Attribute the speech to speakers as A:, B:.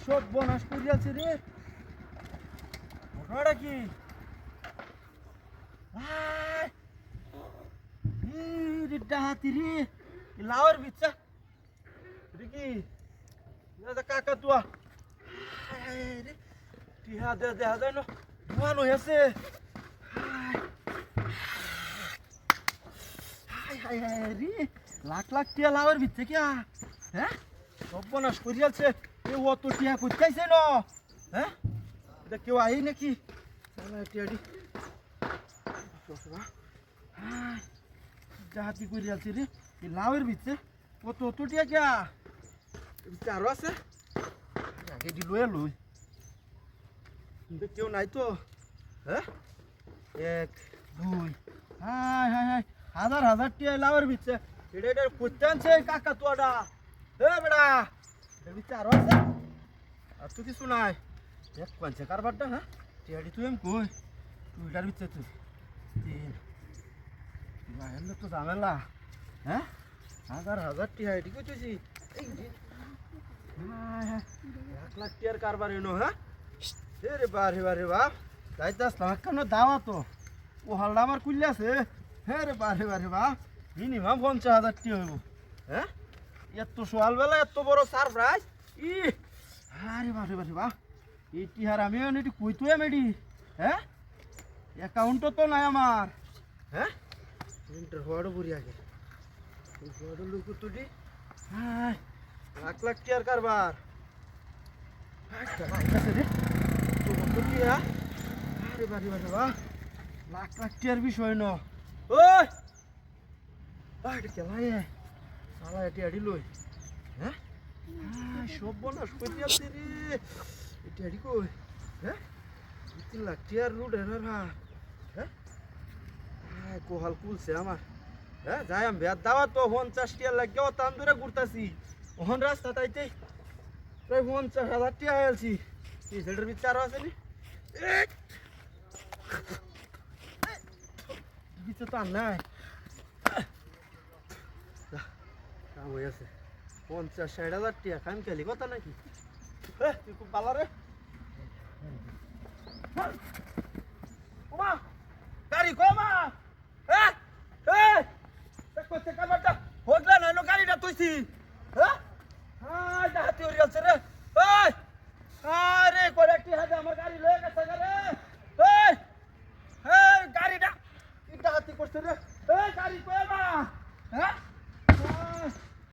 A: সব বনাশ করিয়াছে রে। ঘটনাটা কি? ডাহাতি রে, লাওয়ার বিচ্ছা কি কাকা তুয়া রে, টিহা দেখা যায় না, ধোয়া নই আছে। রে লাখ লাখ টিয়া লাওয়ার বিচ্ছে কিয়া, হ্যাঁ সর্বনাশ করিয়াছে। কেউ অত টিয়া করতেছে না, হ্যাঁ এটা কেউ আই নাকি? টিয়াডি জাহাতি করিয়াছে রে, এই লাউয়ের ভিতরে অত অত টিয়া কিয়া? ভিতরে আরো আছে, আগে দি লয়ে লই। কিন্তু কেউ নাই তো, হ্যাঁ এক দুই, হাই হাই হাই, হাজার হাজার টিয়া লাউয়ের ভিতরে। এটা এটা করতে আনছে কাকা তোয়াটা, হে বেড়া এর ভিতরে আরো আছে। আর তো কিছু নাই, এক পাঞ্চে কারবারটা। হ্যাঁ টিয়াডি তুই আমি কই তুইটার ভিতরে তুই তিন এমনি তো ঝামেলা। হ্যাঁ হাজার হাজার টিয়া এটি করতেছি, এক লাখ টিয়ার কারবার এনো। হ্যাঁ রে বারে বারে বাপ যাইতে আসলাম কেন দাওয়া তো ও হালটা আমার কুললে আছে। হ্যাঁ রে বারে বারে বাপ মিনিমাম 50,000 টিয়া হইব। হ্যাঁ এত সকালবেলা এত বড় সারপ্রাইজ। ই আরে বারে বারে বাপ এই টিহার আমিও এটি কইতো এমডি। হ্যাঁ অ্যাকাউন্টও তো নাই আমার। হ্যাঁ প্রিন্টার হওয়ারও বুড়ি আগে হওয়ারও লোক তুটি। হ্যাঁ লাখ লাখ টিয়ার কারবার রে তো টিয়া। আরে বারে বারে বাহ লাখ লাখ টিয়ার বিষয় ন। ওই এটা কেলাই আলা এটি আড়ি লই। হ্যাঁ সব বনাস করতে আসছে রে, এটি আড়ি কই? হ্যাঁ 3 লাখ টিয়ার রুট এনার। হ্যাঁ কোহাল কুলছে আমার। হ্যাঁ যাই আমি বেদ দাওয়া তো 50 টিয়ার লাগে তান্দুরে ঘুরতাছি। ওহন রাস্তা তাইতে প্রায় 50,000 টিয়া আলছি। এই সেটার ভিতরে আরো আছে নি ভিতরে তো আর নাই। কাম হয়ে আছে 50-60,000 টিয়া খাম খেলি কথা নাকি? তুই খুব ভালো রে। গাড়ি কমা করছে কারবারটা হোগলা নইলো গাড়িটা তুইছি। হ্যাঁ ডাহাতি হয়ে যাচ্ছে রে। আরে কয়েকটি হাতে আমার গাড়ি লয়ে গেছে রে। গাড়িটা ডাহাতি করছে রে।